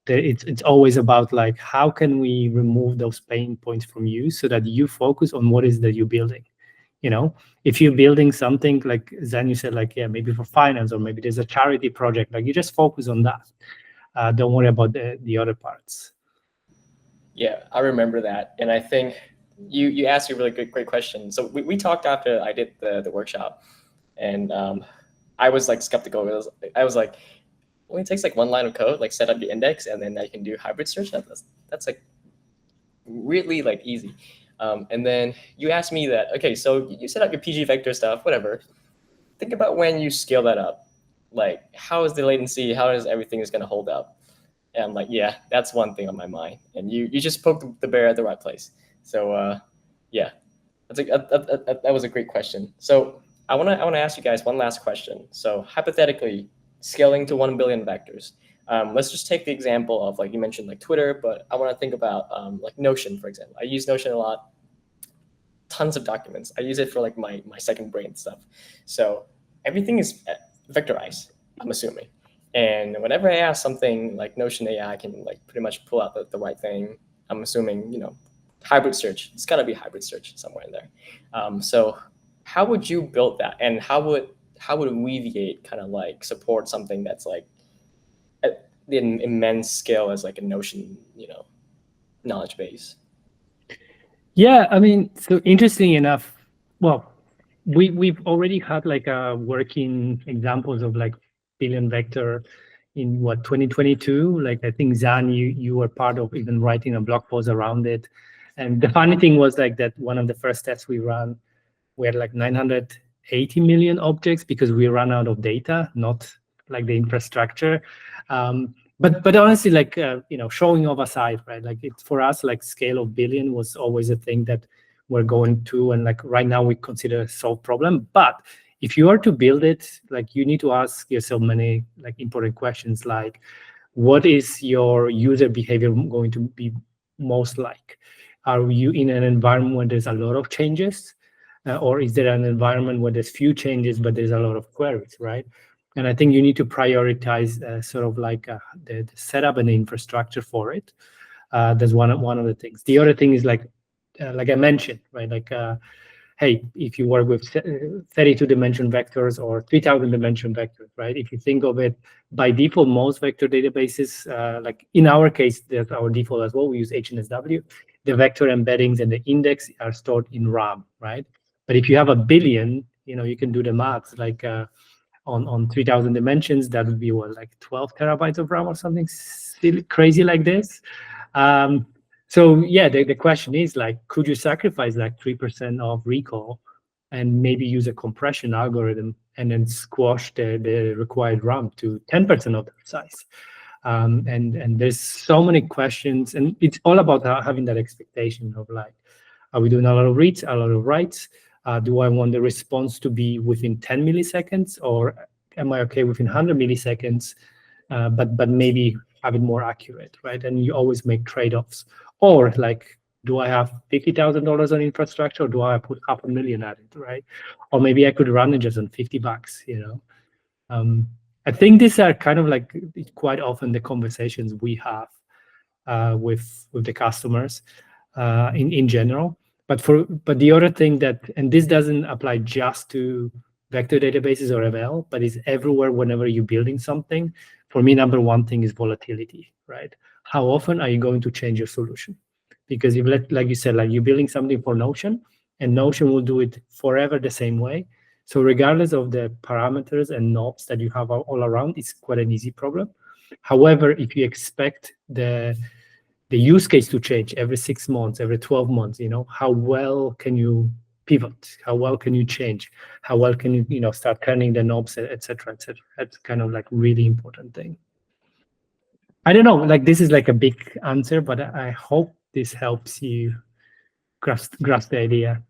It's always about like, how can we remove those pain points from you so that you focus on what is that you're building? You know, if you're building something like Zain, you said like, yeah, maybe for finance, or maybe there's a charity project, like you just focus on that. Don't worry about the other parts. Yeah, I remember that. And I think you asked a really great question. So we talked after I did the workshop, and I was like skeptical. I was like, well, it takes like 1 line of code, like set up the index, and then I can do hybrid search. That's like really like easy. And then you asked me that, okay, so you set up your PG vector stuff, whatever. Think about when you scale that up. Like, how is the latency? How is everything is going to hold up? And I'm like, yeah, that's one thing on my mind. And you just poked the bear at the right place. So yeah, that was a great question. So I wanna ask you guys one last question. So hypothetically, scaling to 1 billion vectors. Let's just take the example of, like you mentioned, like Twitter, but I want to think about like Notion, for example. I use Notion a lot. Tons of documents. I use it for like my second brain stuff. So everything is vectorized, I'm assuming. And whenever I ask something like Notion AI can like pretty much pull out the right thing, I'm assuming, hybrid search. It's got to be hybrid search somewhere in there. So how would you build that? And how would Weaviate kind of like support something that's like at the immense scale as like a Notion, knowledge base? Yeah, I mean, so interesting enough, well, we've already had like working examples of like billion vector in what 2022. Like I think Zain, you were part of even writing a blog post around it. And the funny thing was like that one of the first tests we ran, we had like 980 million objects because we ran out of data, not like the infrastructure. But honestly, like showing off aside, right? Like it's for us, like scale of billion was always a thing that we're going to, and like right now we consider a solved problem. But if you are to build it, like you need to ask yourself many like important questions, like what is your user behavior going to be most like? Are you in an environment where there's a lot of changes, or is there an environment where there's few changes but there's a lot of queries, right? And I think you need to prioritize sort of like the setup and the infrastructure for it. That's one of the things. The other thing is like I mentioned, right? Like, hey, if you work with 32 dimension vectors or 3000 dimension vectors, right? If you think of it by default, most vector databases, like in our case, that's our default as well. We use HNSW. The vector embeddings and the index are stored in RAM, right? But if you have a billion, you can do the math. Like on 3000 dimensions, that would be what, like 12 terabytes of RAM or something silly, crazy like this. So yeah, the question is like, could you sacrifice like 3% of recall and maybe use a compression algorithm and then squash the required RAM to 10% of the size? And there's so many questions, and it's all about having that expectation of like, are we doing a lot of reads, a lot of writes? Do I want the response to be within 10 milliseconds, or am I okay within 100 milliseconds, but maybe have it more accurate, right? And you always make trade-offs. Or like, do I have $50,000 on infrastructure, or do I put $500,000 at it, right? Or maybe I could run it just on $50, I think these are kind of like quite often the conversations we have with the customers in general. But the other thing that, and this doesn't apply just to vector databases or ML, but it's everywhere whenever you're building something. For me, number one thing is volatility, right? How often are you going to change your solution? Because if, like you said, like you're building something for Notion, and Notion will do it forever the same way. So regardless of the parameters and knobs that you have all around, it's quite an easy problem. However, if you expect the use case to change every 6 months, every 12 months, how well can you pivot? How well can you change? How well can you, start turning the knobs, et cetera, et cetera? That's kind of like really important thing. I don't know, like this is like a big answer, but I hope this helps you grasp the idea.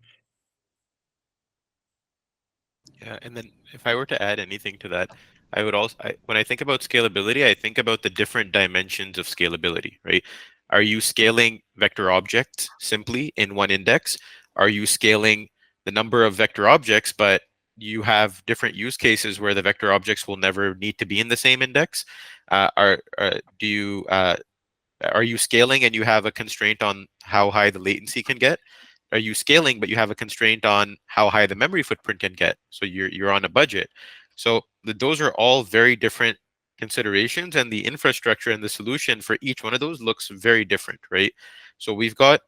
Yeah, and then if I were to add anything to that, I would also, when I think about scalability, I think about the different dimensions of scalability, right? Are you scaling vector objects simply in one index? Are you scaling the number of vector objects, but you have different use cases where the vector objects will never need to be in the same index? Are you scaling and you have a constraint on how high the latency can get? Are you scaling but you have a constraint on how high the memory footprint can get? So you're on a budget. So those are all very different considerations, and the infrastructure and the solution for each one of those looks very different, right? So we've got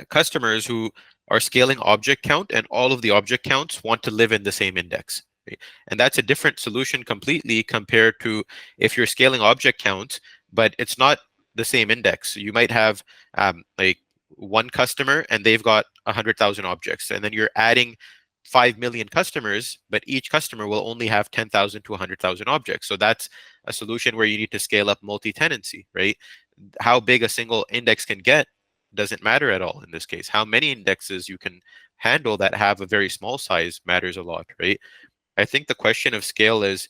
customers who are scaling object count, and all of the object counts want to live in the same index. Right? And that's a different solution completely compared to if you're scaling object count, but it's not the same index. So you might have like one customer and they've got 100,000 objects, and then you're adding 5 million customers, but each customer will only have 10,000 to 100,000 objects. So that's a solution where you need to scale up multi-tenancy, right? How big a single index can get doesn't matter at all in this case. How many indexes you can handle that have a very small size matters a lot, right? I think the question of scale is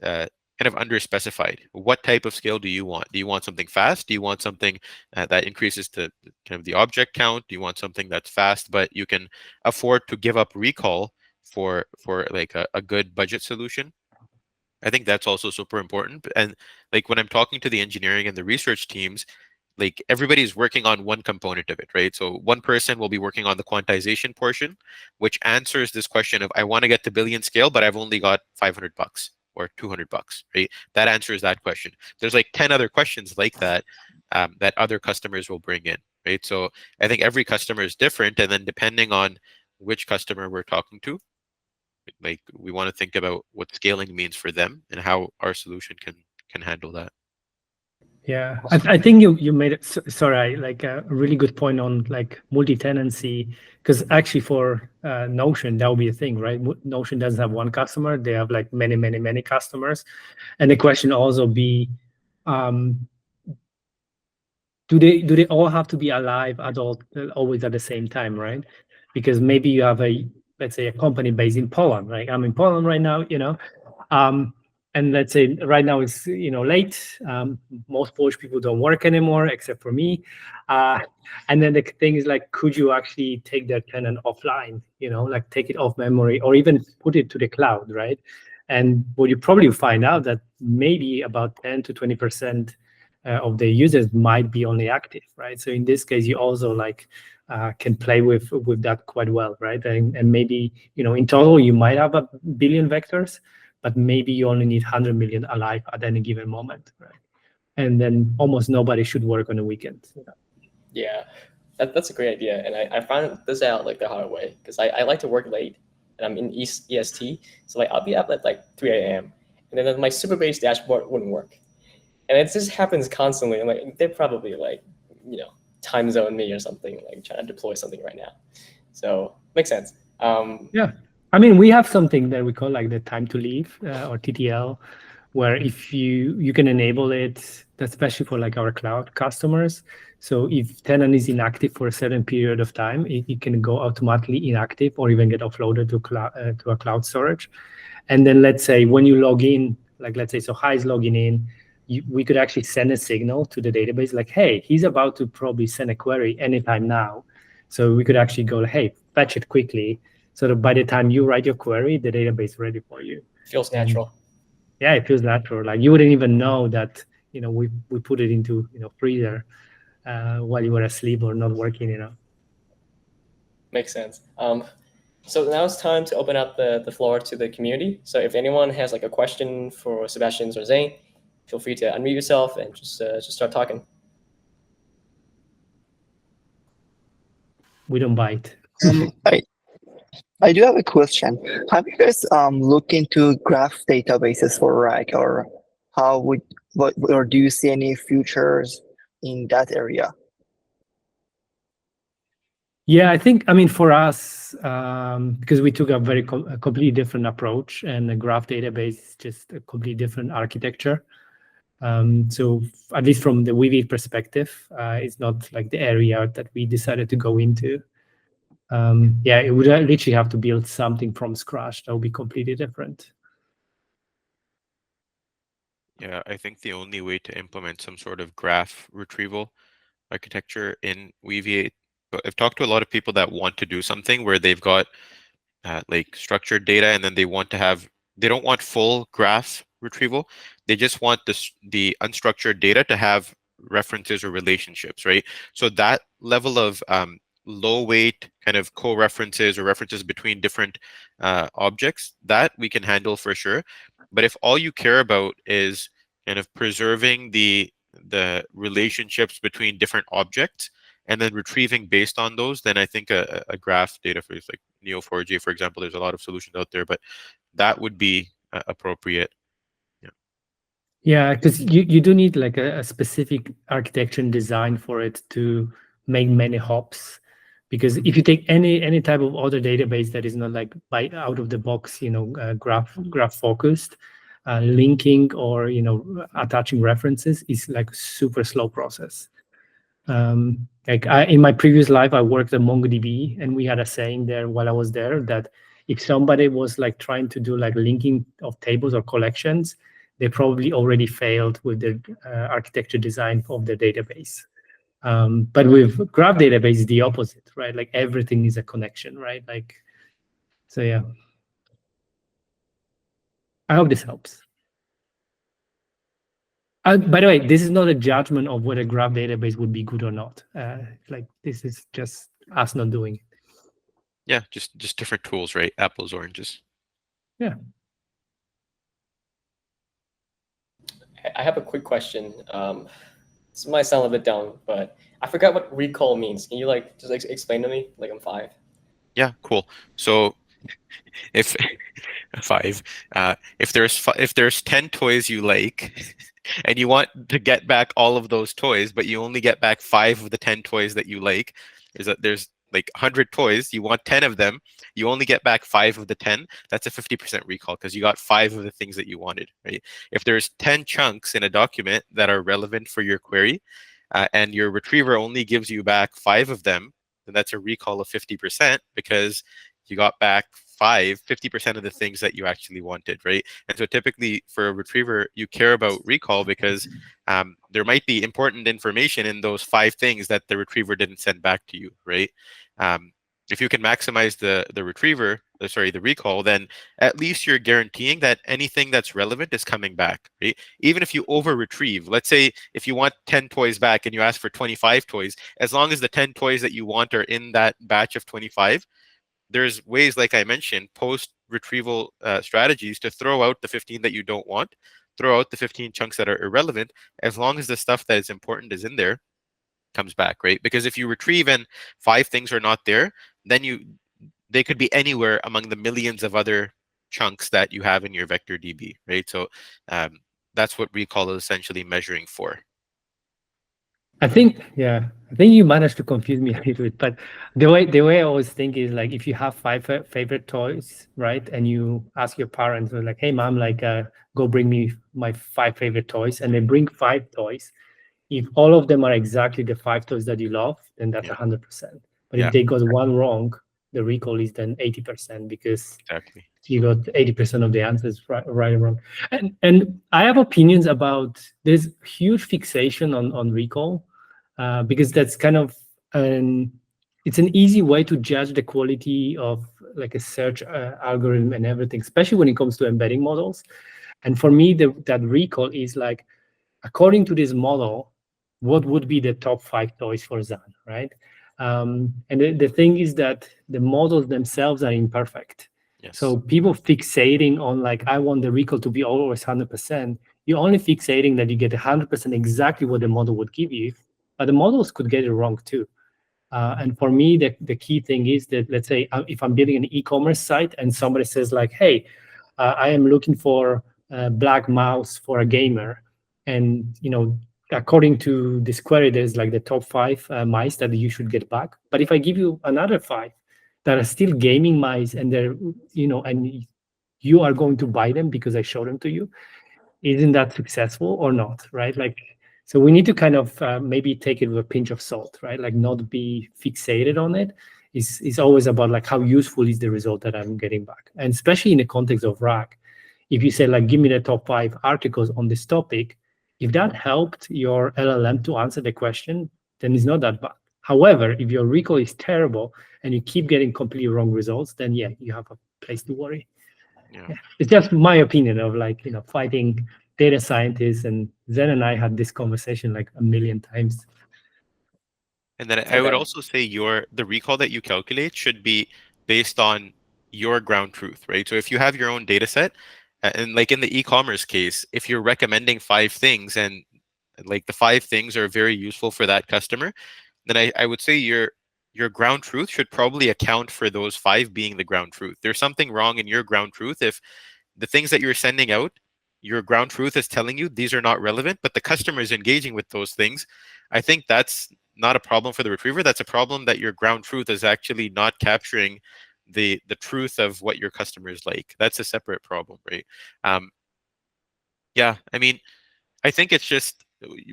kind of underspecified. What type of scale do you want? Do you want something fast? Do you want something that increases to kind of the object count? Do you want something that's fast but you can afford to give up recall for like a good budget solution? I think that's also super important. And like when I'm talking to the engineering and the research teams, like everybody's working on one component of it, right? So one person will be working on the quantization portion, which answers this question of I want to get to billion scale, but I've only got $500 or $200, right? That answers that question. There's like 10 other questions like that that other customers will bring in, right? So I think every customer is different, and then depending on which customer we're talking to, like we want to think about what scaling means for them and how our solution can handle that. Yeah, I think you made it. Sorry, like a really good point on like multi-tenancy, because actually for Notion that would be a thing, right? Notion doesn't have one customer; they have like many customers, and the question also be, do they all have to be alive always at the same time, right? Because maybe you have let's say a company based in Poland, right? I'm in Poland right now, and let's say right now it's late. Most Polish people don't work anymore except for me, and then the thing is like, could you actually take that tenant offline, like take it off memory or even put it to the cloud, right? And what you probably find out that maybe about 10 to 20% of the users might be only active, right? So in this case, you also like can play with that quite well, right? And maybe in total you might have a billion vectors, but maybe you only need 100 million alive at any given moment, right? And then almost nobody should work on a weekend. Yeah, that's a great idea. And I found this out like the hard way because I like to work late and I'm in EST. So like I'll be up at like 3 a.m. and then my Superbase dashboard wouldn't work. And it just happens constantly. I'm like, they're probably like, time zone me or something, like trying to deploy something right now. So makes sense. Yeah. I mean, we have something that we call like the time to leave or TTL, where if you can enable it, especially for like our cloud customers. So if tenant is inactive for a certain period of time, it can go automatically inactive or even get offloaded to a cloud storage. And then let's say when you log in, like let's say so Hai is logging in, we could actually send a signal to the database like, hey, he's about to probably send a query anytime now. So we could actually go, hey, fetch it quickly. So that by the time you write your query, the database is ready for you. Feels natural. Yeah, it feels natural. Like you wouldn't even know that, we put it into, freezer while you were asleep or not working, Makes sense. So now it's time to open up the floor to the community. So if anyone has like a question for Sebastian or Zain, feel free to unmute yourself and just start talking. We don't bite. I do have a question. Have you guys looked into graph databases for RAG, or or do you see any futures in that area? Yeah, I mean, for us, because we took a completely different approach, and the graph database is just a completely different architecture. So at least from the Weaviate perspective, it's not like the area that we decided to go into. Yeah, it would literally have to build something from scratch that would be completely different. Yeah, I think the only way to implement some sort of graph retrieval architecture in Weaviate, I've talked to a lot of people that want to do something where they've got like structured data, and then they don't want full graph retrieval. They just want the unstructured data to have references or relationships, right? So that level of low weight kind of co-references or references between different objects, that we can handle for sure. But if all you care about is kind of preserving the relationships between different objects and then retrieving based on those, then I think a graph database like Neo4j, for example, there's a lot of solutions out there, but that would be appropriate. Yeah, because you do need like a specific architecture and design for it to make many hops. Because if you take any type of other database that is not like out of the box, graph focused, linking or attaching references is like a super slow process. Like in my previous life, I worked at MongoDB, and we had a saying there while I was there that if somebody was like trying to do like linking of tables or collections, they probably already failed with the architecture design of the database. But with graph database, the opposite, right? Like everything is a connection, right? Like, so yeah. I hope this helps. By the way, this is not a judgment of whether graph database would be good or not. Like this is just us not doing it. Yeah, just different tools, right? Apples, oranges. Yeah. I have a quick question. This might sound a bit dumb, but I forgot what recall means. Can you like just explain to me? Like I'm 5. Yeah, cool. So if 5, if there's 10 toys you like, and you want to get back all of those toys, but you only get back 5 of the 10 toys that you like, there's like 100 toys, you want 10 of them, you only get back 5 of the 10, that's a 50% recall because you got 5 of the things that you wanted, right? If there's 10 chunks in a document that are relevant for your query, and your retriever only gives you back 5 of them, then that's a recall of 50% because you got back 50% of the things that you actually wanted, right? And so typically for a retriever, you care about recall because there might be important information in those 5 things that the retriever didn't send back to you, right? If you can maximize the recall, then at least you're guaranteeing that anything that's relevant is coming back, right? Even if you over retrieve, let's say if you want 10 toys back and you ask for 25 toys, as long as the 10 toys that you want are in that batch of 25, there's ways, like I mentioned, post retrieval strategies to throw out the 15 that you don't want, throw out the 15 chunks that are irrelevant, as long as the stuff that is important is in there, comes back, right? Because if you retrieve and 5 things are not there, then they could be anywhere among the millions of other chunks that you have in your vector DB, right? So that's what recall is essentially measuring for. I think you managed to confuse me a little bit, but the way I always think is like if you have 5 favorite toys, right, and you ask your parents, like, "Hey, mom, like, go bring me my 5 favorite toys," and they bring 5 toys. If all of them are exactly the 5 toys that you love, then that's 100%. But if they got one wrong, the recall is then 80% because exactly you got 80% of the answers right or wrong. And I have opinions about this huge fixation on recall because that's kind of it's an easy way to judge the quality of like a search algorithm and everything, especially when it comes to embedding models. And for me, that recall is like, according to this model, what would be the top 5 toys for Zain, right? And the thing is that the models themselves are imperfect. Yes. So people fixating on like, I want the recall to be always 100%. You're only fixating that you get 100% exactly what the model would give you, but the models could get it wrong too. And for me, the key thing is that, let's say, if I'm building an e-commerce site and somebody says like, hey, I am looking for a black mouse for a gamer. And, according to this query, there's like the top 5 mice that you should get back. But if I give you another 5 that are still gaming mice and they're, and you are going to buy them because I show them to you, isn't that successful or not, right? Like, so we need to kind of maybe take it with a pinch of salt, right? Like not be fixated on it. It's always about like how useful is the result that I'm getting back. And especially in the context of RAG, if you say like, give me the top 5 articles on this topic, if that helped your LLM to answer the question, then it's not that bad. However, if your recall is terrible and you keep getting completely wrong results, then yeah, you have a place to worry. Yeah. It's just my opinion of like, fighting data scientists, and Zain and I had this conversation like a million times. And then I would also say the recall that you calculate should be based on your ground truth, right? So if you have your own data set, and like in the e-commerce case, if you're recommending 5 things and like the 5 things are very useful for that customer, then I would say your ground truth should probably account for those 5 being the ground truth. There's something wrong in your ground truth if the things that you're sending out, your ground truth is telling you these are not relevant, but the customer is engaging with those things. I think that's not a problem for the retriever. That's a problem that your ground truth is actually not capturing the truth of what your customer is like. That's a separate problem, right? Yeah, I mean, I think it's just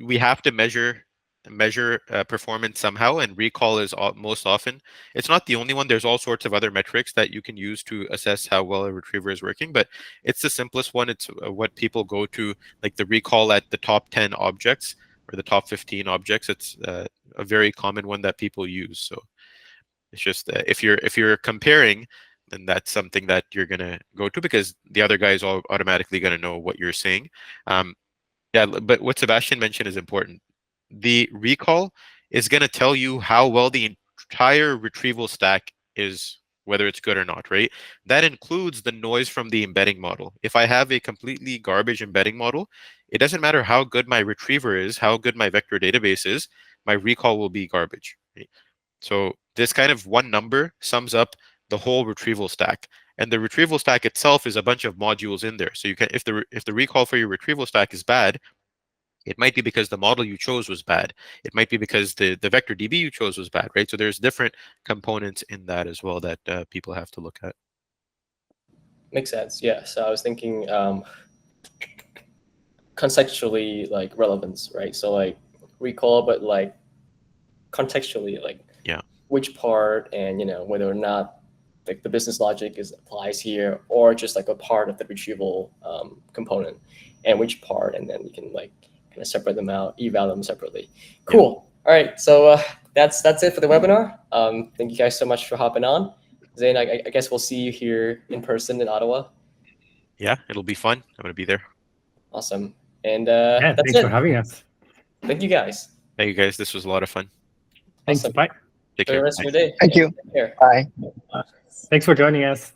we have to measure measure performance somehow, and recall is most often. It's not the only one. There's all sorts of other metrics that you can use to assess how well a retriever is working, but it's the simplest one. It's what people go to, like the recall at the top 10 objects or the top 15 objects. It's a very common one that people use. So it's just if you're comparing, then that's something that you're gonna go to, because the other guy is automatically gonna know what you're saying. Yeah, but what Sebastian mentioned is important. The recall is going to tell you how well the entire retrieval stack is, whether it's good or not, right? That includes the noise from the embedding model. If I have a completely garbage embedding model, it doesn't matter how good my retriever is, how good my vector database is, my recall will be garbage. Right? So this kind of one number sums up the whole retrieval stack. And the retrieval stack itself is a bunch of modules in there. So you can, if the recall for your retrieval stack is bad, it might be because the model you chose was bad. It might be because the vector DB you chose was bad, right? So there's different components in that as well that people have to look at. Makes sense. Yeah. So I was thinking contextually, like relevance, right? So like recall, but like contextually, like which part, and whether or not like the business logic applies here, or just like a part of the retrieval component, and which part, and then you can like kind of separate them out, eval them separately. Cool. All right. So that's it for the webinar. Thank you guys so much for hopping on. Zain, I guess we'll see you here in person in Ottawa. Yeah, it'll be fun. I'm gonna be there. Awesome. And Yeah, that's thanks it. for having us. Thank you guys. Thank you guys. This was a lot of fun. Thanks. Awesome. Bye. Take Enjoy care. the rest Bye. of your day. Thank you. Take care. Bye. Thanks for joining us.